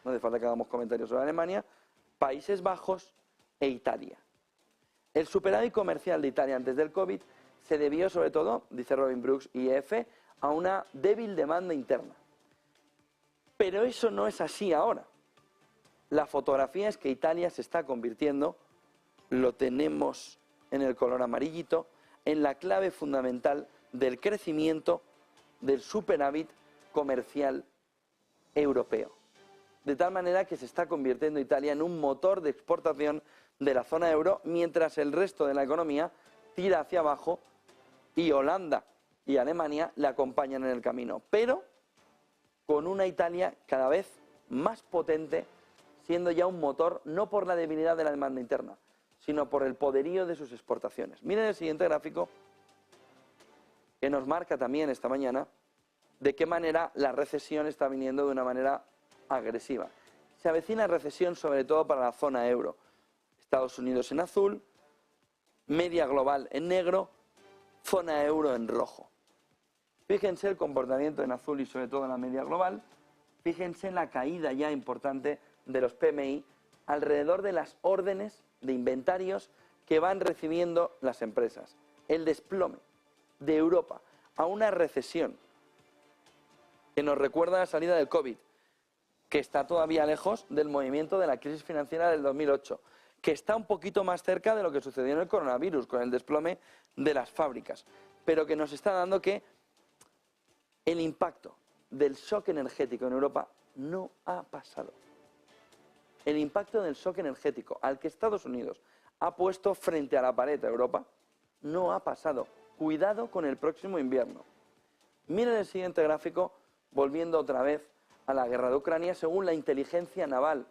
A: no hace falta que hagamos comentarios sobre Alemania, Países Bajos e Italia. El superávit comercial de Italia antes del COVID se debió sobre todo, dice Robin Brooks y IF, a una débil demanda interna. Pero eso no es así ahora. La fotografía es que Italia se está convirtiendo, lo tenemos en el color amarillito, en la clave fundamental del crecimiento del superávit comercial europeo. De tal manera que se está convirtiendo Italia en un motor de exportación de la zona euro, mientras el resto de la economía tira hacia abajo y Holanda y Alemania le acompañan en el camino. Pero con una Italia cada vez más potente, siendo ya un motor no por la debilidad de la demanda interna, sino por el poderío de sus exportaciones. Miren el siguiente gráfico, que nos marca también esta mañana de qué manera la recesión está viniendo de una manera agresiva. Se avecina recesión sobre todo para la zona euro. Estados Unidos en azul, media global en negro, zona euro en rojo. Fíjense el comportamiento en azul y sobre todo en la media global. Fíjense en la caída ya importante de los PMI alrededor de las órdenes de inventarios que van recibiendo las empresas. El desplome de Europa a una recesión que nos recuerda la salida del COVID, que está todavía lejos del movimiento de la crisis financiera del 2008, que está un poquito más cerca de lo que sucedió en el coronavirus, con el desplome de las fábricas, pero que nos está dando que el impacto del shock energético en Europa no ha pasado. El impacto del shock energético al que Estados Unidos ha puesto frente a la pared a Europa no ha pasado. Cuidado con el próximo invierno. Miren el siguiente gráfico, volviendo otra vez a la guerra de Ucrania, según la inteligencia naval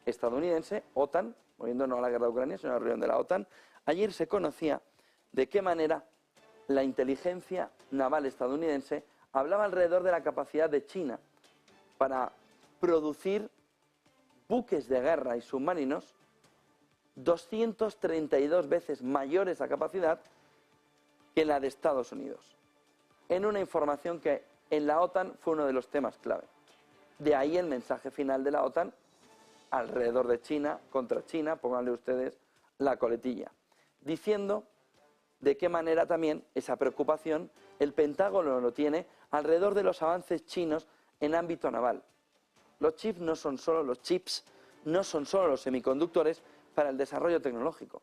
A: estadounidense, OTAN, volviendo no a la guerra de Ucrania, sino a la reunión de la OTAN, ayer se conocía de qué manera la inteligencia naval estadounidense hablaba alrededor de la capacidad de China para producir buques de guerra y submarinos 232 veces mayores a capacidad que la de Estados Unidos. En una información que en la OTAN fue uno de los temas clave. De ahí el mensaje final de la OTAN alrededor de China, contra China, pónganle ustedes la coletilla, diciendo de qué manera también esa preocupación el Pentágono lo tiene alrededor de los avances chinos en ámbito naval. Los chips no son solo los chips, no son solo los semiconductores para el desarrollo tecnológico.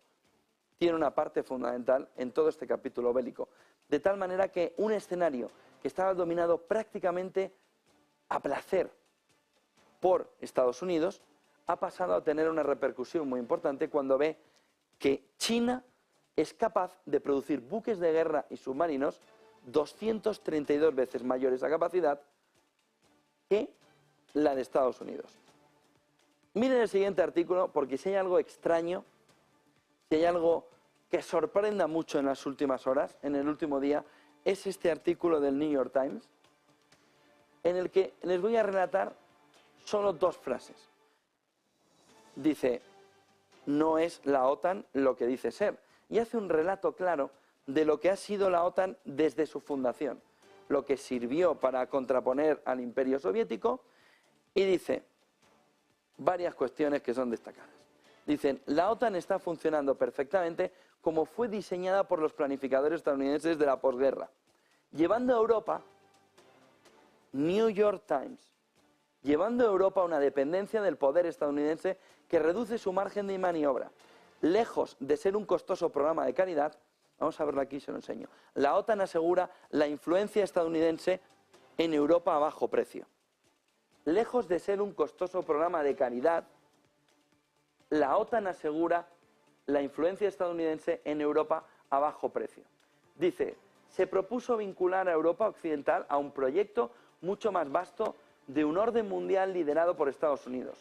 A: Tiene una parte fundamental en todo este capítulo bélico. De tal manera que un escenario que estaba dominado prácticamente a placer por Estados Unidos ha pasado a tener una repercusión muy importante cuando ve que China es capaz de producir buques de guerra y submarinos 232 veces mayores a capacidad que la de Estados Unidos. Miren el siguiente artículo, porque si hay algo extraño, si hay algo que sorprenda mucho en las últimas horas, en el último día, es este artículo del New York Times, en el que les voy a relatar solo dos frases. Dice, no es la OTAN lo que dice ser, y hace un relato claro de lo que ha sido la OTAN desde su fundación, lo que sirvió para contraponer al Imperio Soviético, y dice varias cuestiones que son destacadas. Dicen, la OTAN está funcionando perfectamente como fue diseñada por los planificadores estadounidenses de la posguerra, llevando a Europa, New York Times, llevando a Europa a una dependencia del poder estadounidense que reduce su margen de maniobra. Lejos de ser un costoso programa de caridad, vamos a verlo aquí, se lo enseño. La OTAN asegura la influencia estadounidense en Europa a bajo precio. Lejos de ser un costoso programa de caridad, la OTAN asegura la influencia estadounidense en Europa a bajo precio. Dice, se propuso vincular a Europa Occidental a un proyecto mucho más vasto de un orden mundial liderado por Estados Unidos.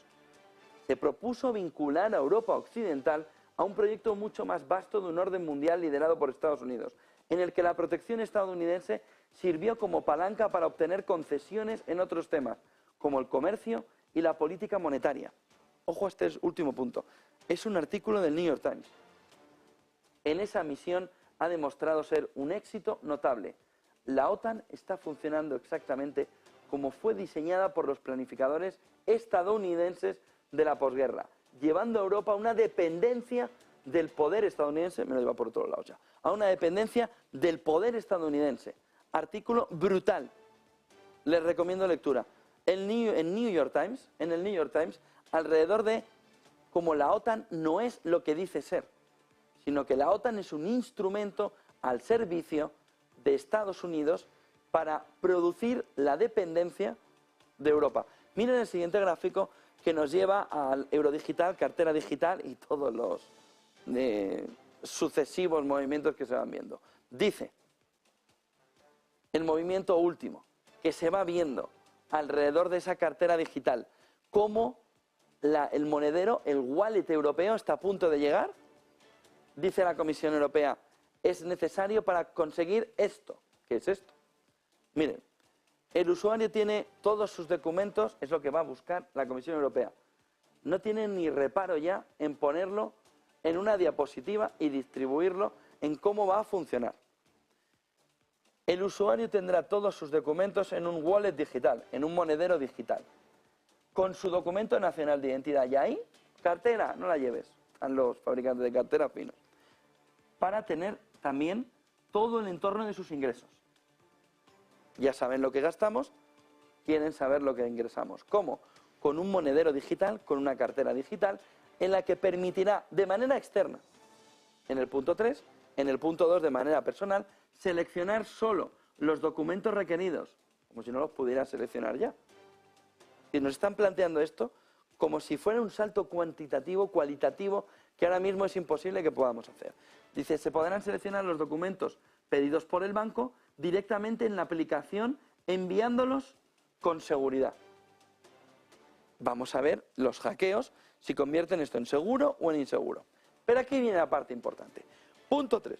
A: Se propuso vincular a Europa Occidental a un proyecto mucho más vasto de un orden mundial liderado por Estados Unidos, en el que la protección estadounidense sirvió como palanca para obtener concesiones en otros temas, como el comercio y la política monetaria. Ojo a este último punto. Es un artículo del New York Times. En esa misión ha demostrado ser un éxito notable. La OTAN está funcionando exactamente como fue diseñada por los planificadores estadounidenses de la posguerra, llevando a Europa a una dependencia del poder estadounidense, me lo lleva por otro lado ya, a una dependencia del poder estadounidense. Artículo brutal. Les recomiendo lectura. En el New York Times alrededor de cómo la OTAN no es lo que dice ser, sino que la OTAN es un instrumento al servicio de Estados Unidos para producir la dependencia de Europa. Miren el siguiente gráfico que nos lleva al eurodigital, cartera digital y todos los sucesivos movimientos que se van viendo. Dice, el movimiento último que se va viendo alrededor de esa cartera digital, cómo el monedero, el wallet europeo está a punto de llegar. Dice la Comisión Europea, es necesario para conseguir esto. ¿Qué es esto? Miren, el usuario tiene todos sus documentos, es lo que va a buscar la Comisión Europea. No tiene ni reparo ya en ponerlo en una diapositiva y distribuirlo en cómo va a funcionar. El usuario tendrá todos sus documentos en un wallet digital, en un monedero digital, con su documento nacional de identidad. Y ahí, cartera, no la lleves, a los fabricantes de cartera finos, para tener también todo el entorno de sus ingresos. Ya saben lo que gastamos, quieren saber lo que ingresamos. ¿Cómo? Con un monedero digital, con una cartera digital, en la que permitirá de manera externa, en el punto 3, en el punto 2 de manera personal, seleccionar solo los documentos requeridos, como si no los pudiera seleccionar ya. Y nos están planteando esto como si fuera un salto cuantitativo, cualitativo, que ahora mismo es imposible que podamos hacer. Dice, se podrán seleccionar los documentos pedidos por el banco directamente en la aplicación, enviándolos con seguridad. Vamos a ver los hackeos, si convierten esto en seguro o en inseguro. Pero aquí viene la parte importante. Punto 3.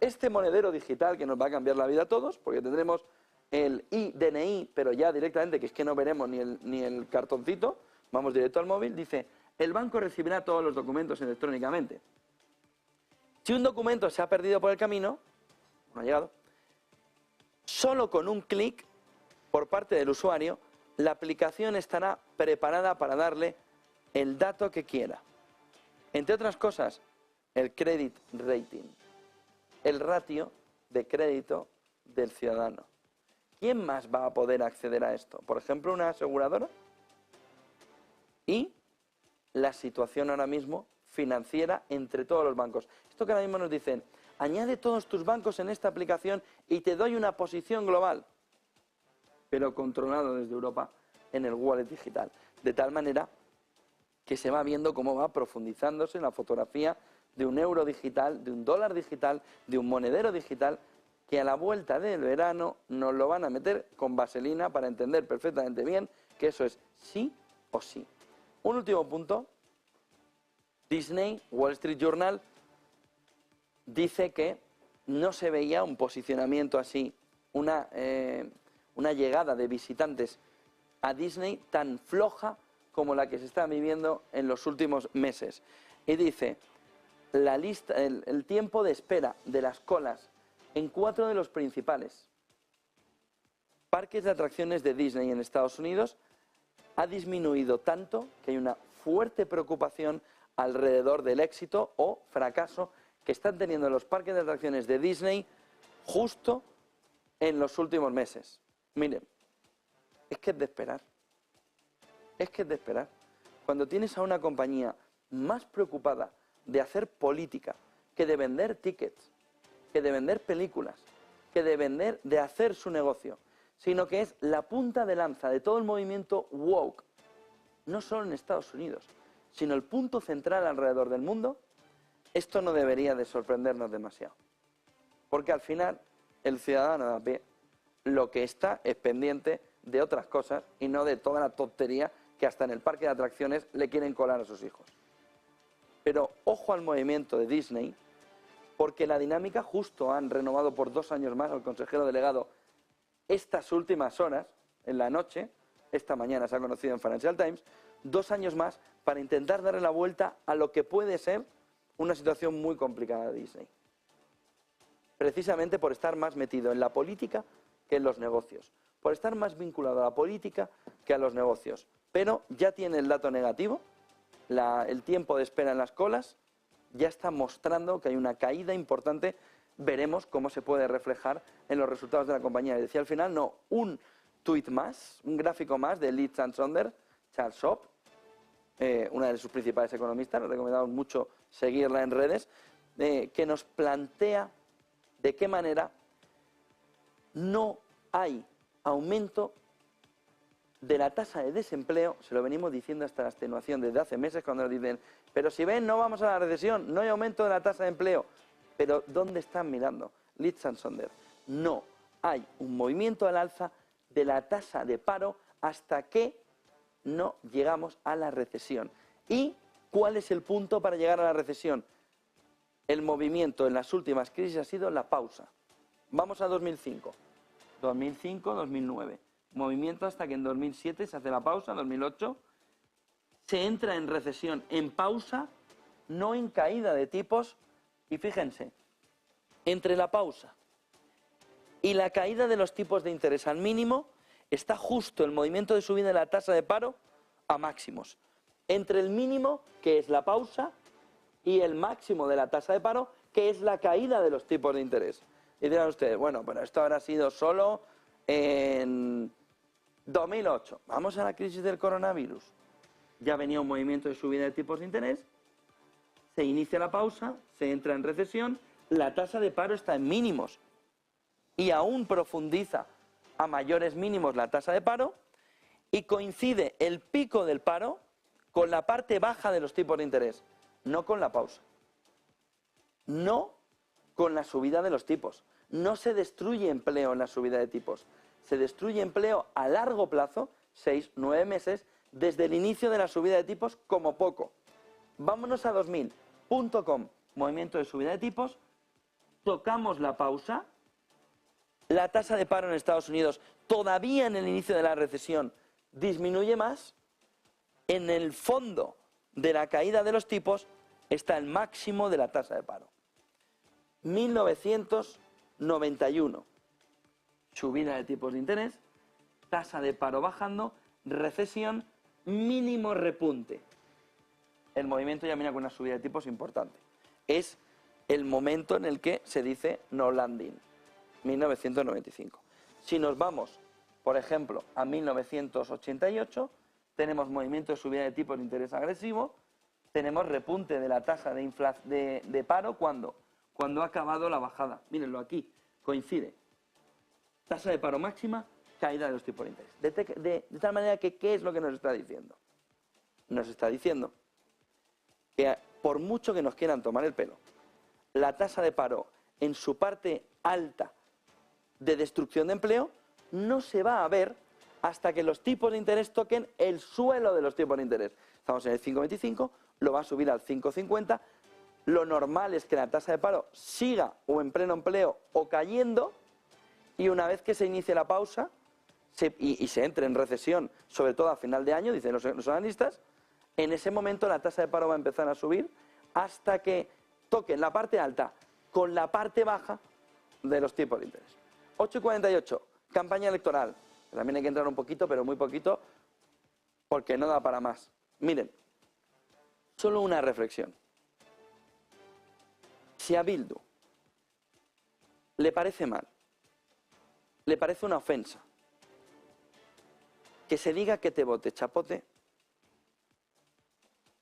A: Este monedero digital que nos va a cambiar la vida a todos, porque tendremos el DNI, pero ya directamente, que es que no veremos ni el cartoncito, vamos directo al móvil, dice, el banco recibirá todos los documentos electrónicamente. Si un documento se ha perdido por el camino, no ha llegado, solo con un clic por parte del usuario, la aplicación estará preparada para darle el dato que quiera. Entre otras cosas, el credit rating, el ratio de crédito del ciudadano. ¿Quién más va a poder acceder a esto? Por ejemplo, una aseguradora. Y la situación ahora mismo financiera entre todos los bancos. Esto que ahora mismo nos dicen, añade todos tus bancos en esta aplicación y te doy una posición global, pero controlado desde Europa en el wallet digital. De tal manera que se va viendo cómo va profundizándose la fotografía de un euro digital, de un dólar digital, de un monedero digital, que a la vuelta del verano nos lo van a meter con vaselina para entender perfectamente bien que eso es sí o sí. Un último punto. Disney, Wall Street Journal, dice que no se veía un posicionamiento así, una llegada de visitantes a Disney tan floja como la que se está viviendo en los últimos meses. Y dice, el tiempo de espera de las colas en 4 de los principales parques de atracciones de Disney en Estados Unidos ha disminuido tanto que hay una fuerte preocupación alrededor del éxito o fracaso que están teniendo los parques de atracciones de Disney justo en los últimos meses. Miren, es que es de esperar. Es que es de esperar. Cuando tienes a una compañía más preocupada de hacer política que de vender tickets, que de vender películas, que de hacer su negocio, sino que es la punta de lanza de todo el movimiento woke, no solo en Estados Unidos, sino el punto central alrededor del mundo, esto no debería de sorprendernos demasiado. Porque al final, el ciudadano de a pie, lo que está es pendiente de otras cosas y no de toda la tontería que hasta en el parque de atracciones le quieren colar a sus hijos. Pero ojo al movimiento de Disney, porque la dinámica justo han renovado por 2 años más al consejero delegado estas últimas horas, en la noche, esta mañana se ha conocido en Financial Times, 2 años más para intentar darle la vuelta a lo que puede ser una situación muy complicada de Disney. Precisamente por estar más metido en la política que en los negocios, por estar más vinculado a la política que a los negocios. Pero ya tiene el dato negativo, el tiempo de espera en las colas ya está mostrando que hay una caída importante. Veremos cómo se puede reflejar en los resultados de la compañía. Decía al final, no, un tuit más, un gráfico más de Leeds & Saunders, Charles Schwab, una de sus principales economistas, le recomendamos mucho seguirla en redes, que nos plantea de qué manera no hay aumento de la tasa de desempleo. Se lo venimos diciendo hasta la extenuación desde hace meses, cuando nos dicen, pero si ven, no vamos a la recesión, no hay aumento de la tasa de empleo. Pero ¿dónde están mirando? Leeds and Sonder. No hay un movimiento al alza de la tasa de paro hasta que no llegamos a la recesión. ¿Y cuál es el punto para llegar a la recesión? El movimiento en las últimas crisis ha sido la pausa. Vamos a 2005. 2005, 2009. Movimiento hasta que en 2007 se hace la pausa, 2008 se entra en recesión, en pausa, no en caída de tipos. Y fíjense, entre la pausa y la caída de los tipos de interés al mínimo está justo el movimiento de subida de la tasa de paro a máximos. Entre el mínimo, que es la pausa, y el máximo de la tasa de paro, que es la caída de los tipos de interés. Y dirán ustedes, bueno, pero esto habrá sido solo en 2008. Vamos a la crisis del coronavirus. Ya venía un movimiento de subida de tipos de interés, se inicia la pausa, se entra en recesión, la tasa de paro está en mínimos y aún profundiza a mayores mínimos la tasa de paro, y coincide el pico del paro con la parte baja de los tipos de interés, no con la pausa, no con la subida de los tipos. No se destruye empleo en la subida de tipos, se destruye empleo a largo plazo, 6, 9 meses, desde el inicio de la subida de tipos como poco. Vámonos a 2000.com, movimiento de subida de tipos, tocamos la pausa, la tasa de paro en Estados Unidos, todavía en el inicio de la recesión, disminuye más. En el fondo de la caída de los tipos está el máximo de la tasa de paro. 1991, subida de tipos de interés, tasa de paro bajando, recesión, mínimo repunte. El movimiento ya viene con una subida de tipos importante. Es el momento en el que se dice no landing, 1995. Si nos vamos, por ejemplo, a 1988, tenemos movimiento de subida de tipos de interés agresivo, tenemos repunte de la tasa de paro, ¿cuándo? Cuando ha acabado la bajada. Mírenlo aquí, coincide. Tasa de paro máxima, caída de los tipos de interés. De tal manera que, ¿qué es lo que nos está diciendo? Nos está diciendo que por mucho que nos quieran tomar el pelo, la tasa de paro en su parte alta de destrucción de empleo no se va a ver hasta que los tipos de interés toquen el suelo de los tipos de interés. Estamos en el 5,25, lo va a subir al 5,50. Lo normal es que la tasa de paro siga o en pleno empleo o cayendo, y una vez que se inicie la pausa y se entre en recesión, sobre todo a final de año, dicen los analistas, en ese momento la tasa de paro va a empezar a subir hasta que toquen la parte alta con la parte baja de los tipos de interés. 8,48, campaña electoral. También hay que entrar un poquito, pero muy poquito, porque no da para más. Miren, solo una reflexión. Si a Bildu le parece mal, le parece una ofensa que se diga que te vote chapote,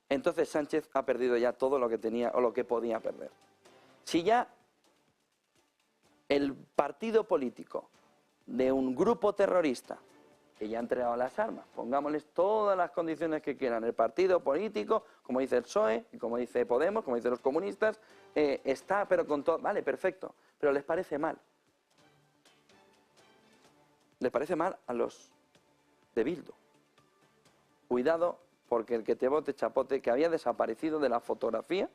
A: entonces Sánchez ha perdido ya todo lo que tenía o lo que podía perder. Si ya el partido político de un grupo terrorista que ya ha entregado las armas, pongámosles todas las condiciones que quieran, el partido político, como dice el PSOE, y como dice Podemos, como dicen los comunistas, está, pero con todo, vale, perfecto, pero les parece mal. Les parece mal a los de Bildu. Cuidado, porque el que te vote chapote, que había desaparecido de la fotografía,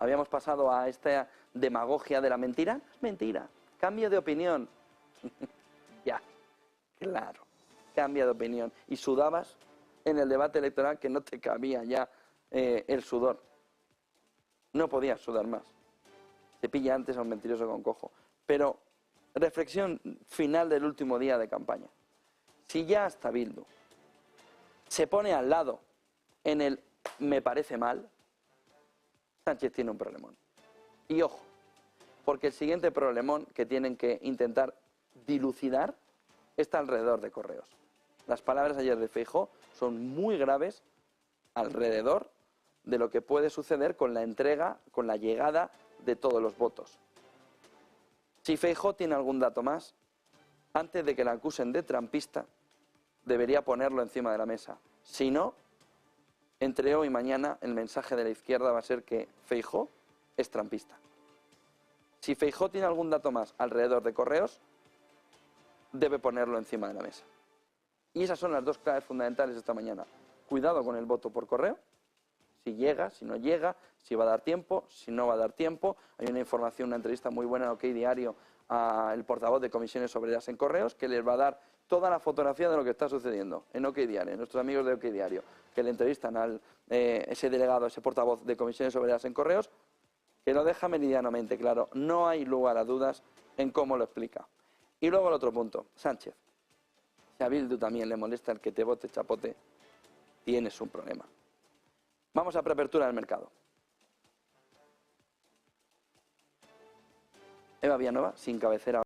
A: habíamos pasado a esta demagogia de la mentira, es mentira, cambio de opinión. Ya, claro, cambia de opinión. Y sudabas en el debate electoral que no te cabía ya el sudor. No podías sudar más. Se pilla antes a un mentiroso con cojo. Pero, reflexión final del último día de campaña. Si ya hasta Bildu se pone al lado en el me parece mal, Sánchez tiene un problemón. Y ojo, porque el siguiente problemón que tienen que intentar dilucidar está alrededor de Correos. Las palabras ayer de Feijóo son muy graves alrededor de lo que puede suceder con la entrega, con la llegada de todos los votos. Si Feijóo tiene algún dato más, antes de que la acusen de trampista, debería ponerlo encima de la mesa. Si no, entre hoy y mañana el mensaje de la izquierda va a ser que Feijóo es trampista. Si Feijóo tiene algún dato más alrededor de Correos, debe ponerlo encima de la mesa. Y esas son las dos claves fundamentales esta mañana. Cuidado con el voto por correo, si llega, si no llega, si va a dar tiempo, si no va a dar tiempo. Hay una información, una entrevista muy buena en OK Diario al portavoz de Comisiones Obreras en Correos, que les va a dar toda la fotografía de lo que está sucediendo en OK Diario, nuestros amigos de OK Diario, que le entrevistan a ese delegado, ese portavoz de Comisiones Obreras en Correos, que lo deja meridianamente claro. No hay lugar a dudas en cómo lo explica. Y luego el otro punto, Sánchez. Si a Bildu también le molesta el que te vote chapote, tienes un problema. Vamos a preapertura del mercado. Eva Villanueva, sin cabecera.